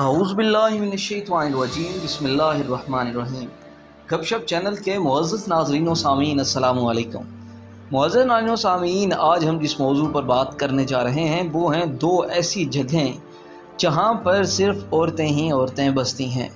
औज़ुबिल्लाहिमिनश्शैतानिर्रजीम बिस्मिल्लाहिर्रहमानिर्रहीम। गपशप चैनल के मुअज़्ज़ज़ नाज़रीन व सामीन अस्सलामु अलैकुम। मुअज़्ज़ज़ नाज़रीन व सामीन, आज हम जिस मौजू पर बात करने जा रहे हैं वो हैं दो ऐसी जगहें जहां पर सिर्फ़ औरतें ही औरतें बसती हैं।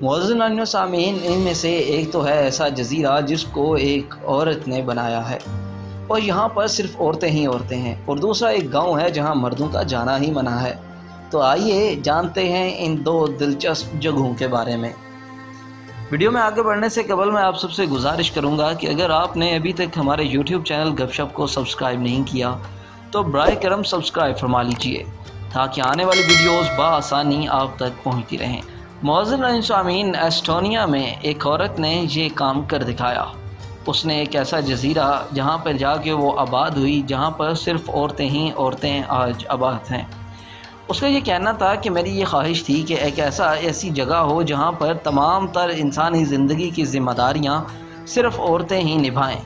मुअज़्ज़ज़ नाज़रीन व सामीन, इनमें से एक तो है ऐसा जज़ीरा जिसको एक औरत ने बनाया है और यहाँ पर सिर्फ़ औरतें ही औरतें हैं, और दूसरा एक गाँव है जहाँ मर्दों का जाना ही मना है। तो आइए जानते हैं इन दो दिलचस्प जगहों के बारे में। वीडियो में आगे बढ़ने से कबल मैं आप सबसे गुजारिश करूंगा कि अगर आपने अभी तक हमारे YouTube चैनल गपशप को सब्सक्राइब नहीं किया तो बराए करम सब्सक्राइब फरमा लीजिए ताकि आने वाली वीडियोस बआसानी आप तक पहुंचती रहें। मुअज़्ज़ज़ सामीन, एस्टोनिया में एक औरत ने ये काम कर दिखाया। उसने एक ऐसा जज़ीरा जहाँ पर जाके वो आबाद हुई, जहाँ पर सिर्फ़ औरतें ही औरतें आज आबाद हैं। उसका ये कहना था कि मेरी ये ख्वाहिश थी कि एक ऐसी जगह हो जहाँ पर तमाम तर इंसानी ज़िंदगी की ज़िम्मेदारियाँ सिर्फ़ औरतें ही निभाएं,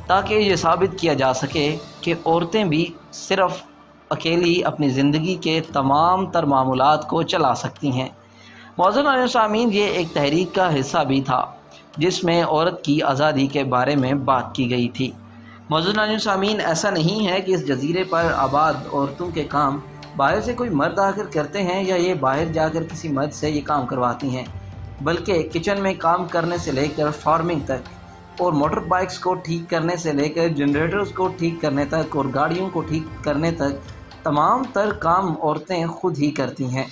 ताकि ये साबित किया जा सके कि औरतें भी सिर्फ़ अकेली अपनी ज़िंदगी के तमाम तर मामूलात को चला सकती हैं। मुअज़्ज़ज़ सामीन, ये एक तहरीक का हिस्सा भी था जिसमें औरत की आज़ादी के बारे में बात की गई थी। मुअज़्ज़ज़ सामीन, ऐसा नहीं है कि इस जज़ीरे पर आबाद औरतों के काम बाहर से कोई मर्द आकर करते हैं या ये बाहर जाकर किसी मर्द से ये काम करवाती हैं, बल्कि किचन में काम करने से लेकर फार्मिंग तक और मोटर बाइक्स को ठीक करने से लेकर जनरेटर्स को ठीक करने तक और गाड़ियों को ठीक करने तक तमाम तर काम औरतें खुद ही करती हैं।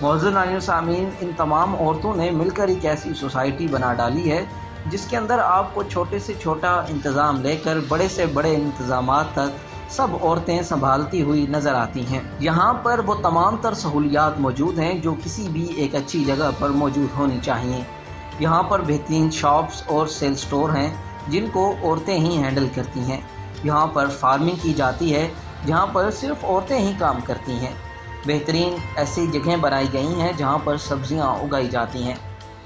मुअज़्ज़ज़ सामीन, इन तमाम औरतों ने मिलकर एक ऐसी सोसाइटी बना डाली है जिसके अंदर आपको छोटे से छोटा इंतज़ाम लेकर बड़े से बड़े इंतज़ामात तक सब औरतें संभालती हुई नज़र आती हैं। यहाँ पर वो तमाम तर सहूलियात मौजूद हैं जो किसी भी एक अच्छी जगह पर मौजूद होनी चाहिए। यहाँ पर बेहतरीन शॉप्स और सेल स्टोर हैं जिनको औरतें ही हैंडल करती हैं। यहाँ पर फार्मिंग की जाती है जहाँ पर सिर्फ औरतें ही काम करती हैं। बेहतरीन ऐसी जगहें बनाई गई हैं जहाँ पर सब्जियाँ उगाई जाती हैं।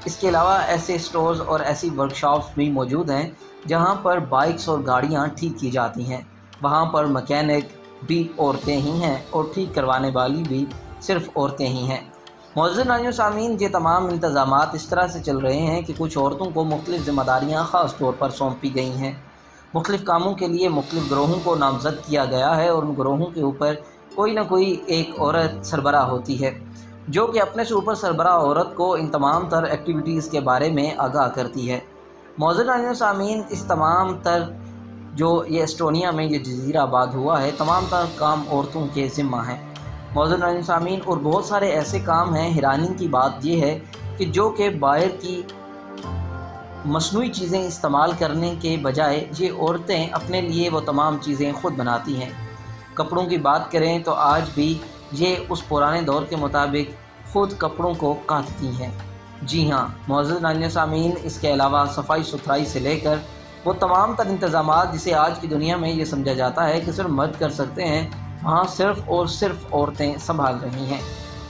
इसके अलावा ऐसे स्टोर्स और ऐसी वर्कशॉप्स भी मौजूद हैं जहाँ पर बाइक्स और गाड़ियाँ ठीक की जाती हैं। वहाँ पर मैकेनिक भी औरतें ही हैं और ठीक करवाने वाली भी सिर्फ औरतें ही हैं। मुअज़्ज़ज़ सामीन, ये तमाम इंतज़ामात इस तरह से चल रहे हैं कि कुछ औरतों को मुख्तलिफ़ ज़िम्मेदारियाँ ख़ास तौर पर सौंपी गई हैं। मुख्तलिफ़ कामों के लिए मुख्तलिफ़ ग्रोहों को नामज़द किया गया है और उन ग्रोहों के ऊपर कोई ना कोई एक औरत सरबराह होती है जो कि अपने से ऊपर सरबराह औरत को इन तमाम तर एक्टिविटीज़ के बारे में आगाह करती है। मुअज़्ज़ज़ सामीन, इस तमाम तर जो ये एस्टोनिया में ये जज़ीरा आबाद हुआ है, तमाम तर काम औरतों के ज़िम्मा हैं। मुअज़्ज़ज़ सामीन, और बहुत सारे ऐसे काम हैं, हैरानी की बात ये है कि जो कि बाहर की मसनूई चीज़ें इस्तेमाल करने के बजाय ये औरतें अपने लिए वो तमाम चीज़ें ख़ुद बनाती हैं। कपड़ों की बात करें तो आज भी ये उस पुराने दौर के मुताबिक ख़ुद कपड़ों को काटती हैं। जी हाँ मुअज़्ज़ज़ सामीन, इसके अलावा सफाई सुथराई से लेकर वो तमाम तर इंतज़ामात जिसे आज की दुनिया में ये समझा जाता है कि सिर्फ मर्द कर सकते हैं, वहाँ सिर्फ़ और सिर्फ औरतें संभाल रही हैं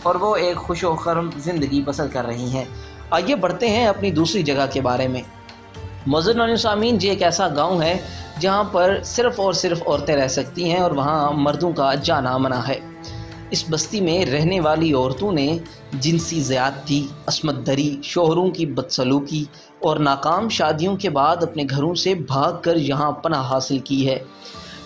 और वो एक खुश व खर्म ज़िंदगी बसर कर रही हैं। आइए बढ़ते हैं अपनी दूसरी जगह के बारे में। मुअज़्ज़ज़ सामीन, ये एक ऐसा गांव है जहाँ पर सिर्फ़ और सिर्फ औरतें रह सकती हैं और वहाँ मर्दों का जाना मना है। इस बस्ती में रहने वाली औरतों ने जिनसी ज़्यादती, अस्मत दरी, शोहरों की बदसलूकी और नाकाम शादियों के बाद अपने घरों से भागकर यहाँ पनाह हासिल की है।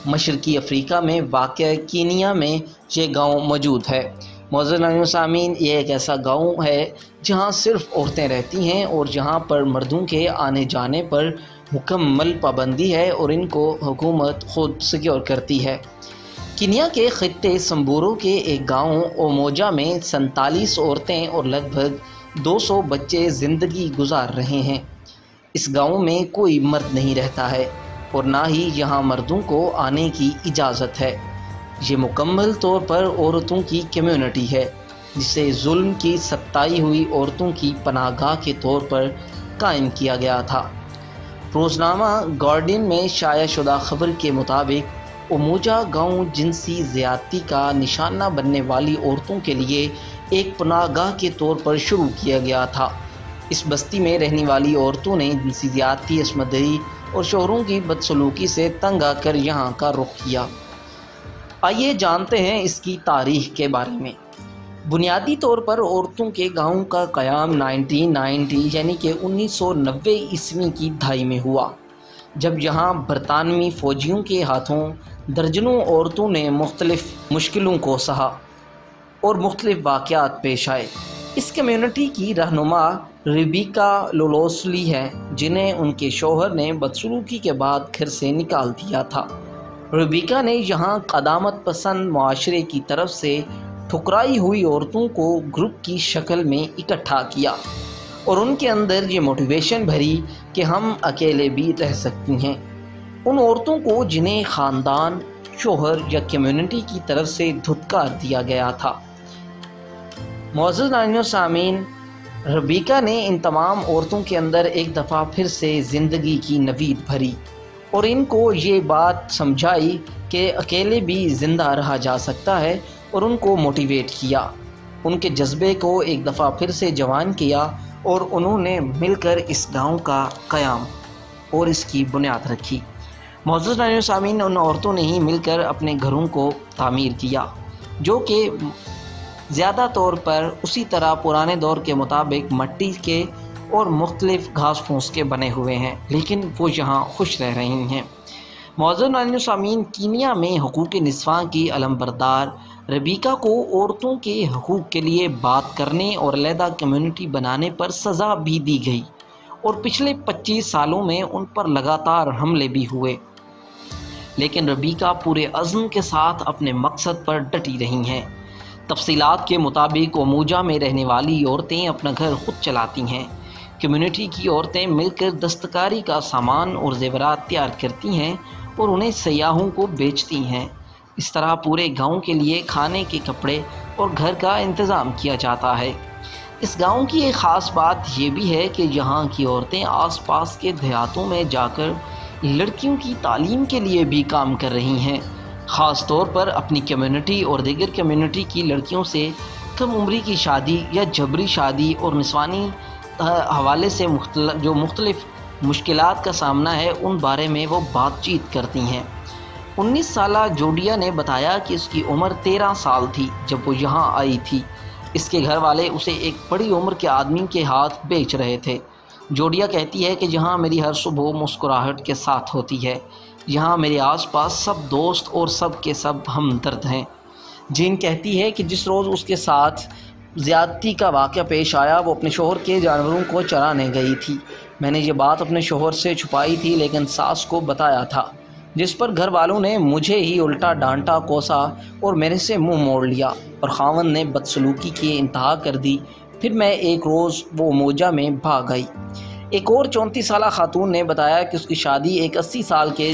मशरक़ी अफ़्रीका में वाक़या कीनिया में ये गांव मौजूद है। मुअज़्ज़ज़ सामीन, ये एक ऐसा गांव है जहाँ सिर्फ़ औरतें रहती हैं और जहाँ पर मर्दों के आने जाने पर मुकम्मल पाबंदी है और इनको हुकूमत ख़ुद सिक्योर करती है। कीनिया के ख़ित्ते संबूरो के एक गांव ओमोजा में 47 औरतें और लगभग 200 बच्चे ज़िंदगी गुजार रहे हैं। इस गांव में कोई मर्द नहीं रहता है और ना ही यहाँ मर्दों को आने की इजाज़त है। ये मुकम्मल तौर पर औरतों की कम्युनिटी है जिसे जुल्म की सताई हुई औरतों की पनाहगाह के तौर पर कायम किया गया था। रोज़नामा गार्डियन में शाया शुदा खबर के मुताबिक ओमोजा गांव जिनसी ज़्यादती का निशाना बनने वाली औरतों के लिए एक पनाहगाह के तौर पर शुरू किया गया था। इस बस्ती में रहने वाली औरतों ने जिनसी ज़्यादती, अस्मत दरी और शोहरों की बदसलूकी से तंग आकर यहाँ का रुख किया। आइए जानते हैं इसकी तारीख़ के बारे में। बुनियादी तौर पर औरतों के गाँव का क़याम 1990 यानी कि 1990 ईस्वी की दहाई में हुआ, जब यहाँ बरतानवी फ़ौजियों के हाथों दर्जनों औरतों ने मुख्तलिफ़ मुश्किलों को सहा और मुख्तलिफ़ वाक़यात पेश आए। इस कम्यूनिटी की रहनुमा रेबिका लोलोसली है, जिन्हें उनके शौहर ने बदसलूकी के बाद घर से निकाल दिया था। रेबिका ने यहाँ क़दामत पसंद मुआशरे की तरफ से ठुकराई हुई औरतों को ग्रुप की शक्ल में इकट्ठा किया और उनके अंदर ये मोटिवेशन भरी कि हम अकेले भी रह सकती हैं। उन औरतों को जिन्हें ख़ानदान, शौहर या कम्युनिटी की तरफ से धुतकार दिया गया था। मुअज़्ज़ज़ नाज़रीन व सामीन, रेबिका ने इन तमाम औरतों के अंदर एक दफ़ा फिर से ज़िंदगी की नवीद भरी और इनको ये बात समझाई कि अकेले भी ज़िंदा रहा जा सकता है और उनको मोटिवेट किया। उनके जज्बे को एक दफ़ा फिर से जवान किया और उन्होंने मिलकर इस गांव का क़याम और इसकी बुनियाद रखी। मुअज़्ज़ज़ नाज़रीन व सामीन, उन औरतों ने ही मिलकर अपने घरों को तामीर किया, जो कि ज़्यादा तौर पर उसी तरह पुराने दौर के मुताबिक मिट्टी के और मुख्तलिफ़ घास फूस के बने हुए हैं, लेकिन वो यहाँ खुश रह रही हैं। मुअज़्ज़ज़ नाज़रीन व सामीन, कीनिया में हुकूक़ निस्वां की अलमबरदार रेबिका को औरतों के हकूक़ के लिए बात करने और अलहदा कम्युनिटी बनाने पर सज़ा भी दी गई और पिछले 25 सालों में उन पर लगातार हमले भी हुए, लेकिन रेबिका पूरे अज़्म के साथ अपने मकसद पर डटी रही हैं। तफसीलात के मुताबिक ओमोजा में रहने वाली औरतें अपना घर खुद चलाती हैं। कम्युनिटी की औरतें मिलकर दस्तकारी का सामान और ज़ेवरात तैयार करती हैं और उन्हें सयाहों को बेचती हैं। इस तरह पूरे गांव के लिए खाने के कपड़े और घर का इंतज़ाम किया जाता है। इस गांव की एक ख़ास बात यह भी है कि यहाँ की औरतें आसपास के देहातों में जाकर लड़कियों की तालीम के लिए भी काम कर रही हैं, ख़ास तौर पर अपनी कम्युनिटी और दीगर कम्युनिटी की लड़कियों से कम उम्री की शादी या जबरी शादी और निस्वानी हवाले से जो मुख्तलिफ़ मुश्किलात का सामना है, उन बारे में वो बातचीत करती हैं। 19 साला जोडिया ने बताया कि उसकी उम्र 13 साल थी जब वो यहाँ आई थी। इसके घर वाले उसे एक बड़ी उम्र के आदमी के हाथ बेच रहे थे। जोडिया कहती है कि यहाँ मेरी हर सुबह मुस्कुराहट के साथ होती है। यहाँ मेरे आसपास सब दोस्त और सब के सब हमदर्द हैं। जीन कहती है कि जिस रोज़ उसके साथ ज़्यादती का वाक़या पेश आया, वो अपने शोहर के जानवरों को चराने गई थी। मैंने ये बात अपने शोहर से छुपाई थी, लेकिन सास को बताया था, जिस पर घर वालों ने मुझे ही उल्टा डांटा, कोसा और मेरे से मुंह मोड़ लिया और खावंद ने बदसलूकी की इंतहा कर दी। फिर मैं एक रोज़ वो मोजा में भाग गई। एक और 34 साला खातून ने बताया कि उसकी शादी एक 80 साल के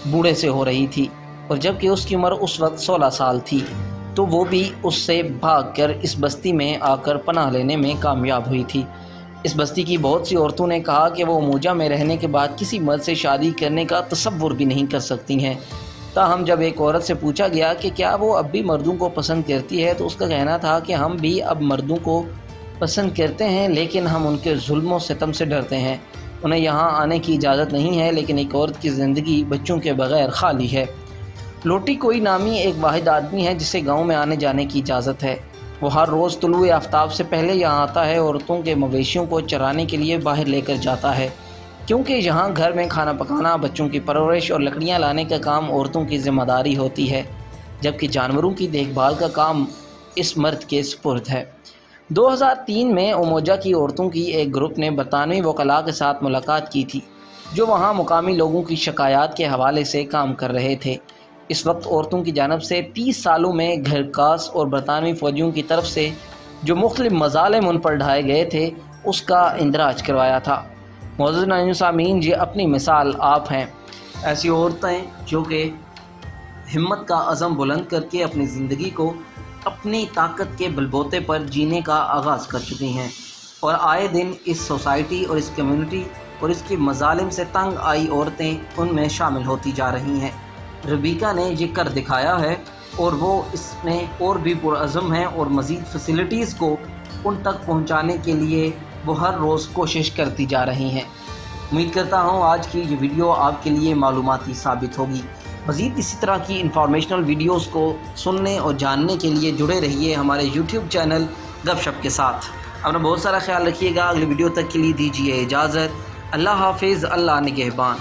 बूढ़े से हो रही थी और जबकि उसकी उम्र उस वक्त 16 साल थी, तो वो भी उससे भागकर इस बस्ती में आकर पनाह लेने में कामयाब हुई थी। इस बस्ती की बहुत सी औरतों ने कहा कि वो मोजा में रहने के बाद किसी मर्द से शादी करने का तसव्वुर भी नहीं कर सकती हैं। ताहम जब एक औरत से पूछा गया कि क्या वो अब भी मर्दों को पसंद करती है, तो उसका कहना था कि हम भी अब मर्दों को पसंद करते हैं, लेकिन हम उनके जुल्म और सितम से डरते हैं। उन्हें यहाँ आने की इजाज़त नहीं है, लेकिन एक औरत की ज़िंदगी बच्चों के बग़ैर खाली है। लोटी कोई नामी एक वाहिद आदमी है जिसे गाँव में आने जाने की इजाज़त है। वो हर रोज़ तुलुए आफ्ताब से पहले यहाँ आता है, औरतों के मवेशियों को चराने के लिए बाहर लेकर जाता है, क्योंकि यहाँ घर में खाना पकाना, बच्चों की परवरिश और लकड़ियाँ लाने का काम औरतों की ज़िम्मेदारी होती है, जबकि जानवरों की देखभाल का काम इस मर्द के सुपुर्द है। 2003 में ओमोजा की औरतों की एक ग्रुप ने बरतानवी वकला के साथ मुलाकात की थी, जो वहाँ मुकामी लोगों की शिकायत के हवाले से काम कर रहे थे। इस वक्त औरतों की जानब से 30 सालों में घरकास और बरतानवी फ़ौजियों की तरफ से जो मुख्तलिफ़ मज़ालिम उन पर ढाए गए थे, उसका इंदराज करवाया था। मुअज़्ज़ज़ नाज़रीन सामीन, ये अपनी मिसाल आप हैं। ऐसी औरतें जो कि हिम्मत का अज़म बुलंद करके अपनी ज़िंदगी को अपनी ताकत के बलबूते पर जीने का आगाज़ कर चुकी हैं और आए दिन इस सोसाइटी और इस कम्युनिटी और इसके मज़ालिम से तंग आई औरतें उनमें शामिल होती जा रही हैं। रेबिका ने ये कर दिखाया है और वो इसमें और भी पुरअज़म हैं और मज़ीद फ़ैसिलिटीज़ को उन तक पहुंचाने के लिए वो हर रोज़ कोशिश करती जा रही हैं। उम्मीद करता हूँ आज की ये वीडियो आपके लिए मालूमाती साबित होगी। मज़ीद इसी तरह की इंफॉर्मेशनल वीडियोस को सुनने और जानने के लिए जुड़े रहिए हमारे यूट्यूब चैनल गपशप के साथ। अपना बहुत सारा ख्याल रखिएगा। अगली वीडियो तक के लिए दीजिए इजाज़त। अल्लाह हाफिज़, अल्लाह निगहबान।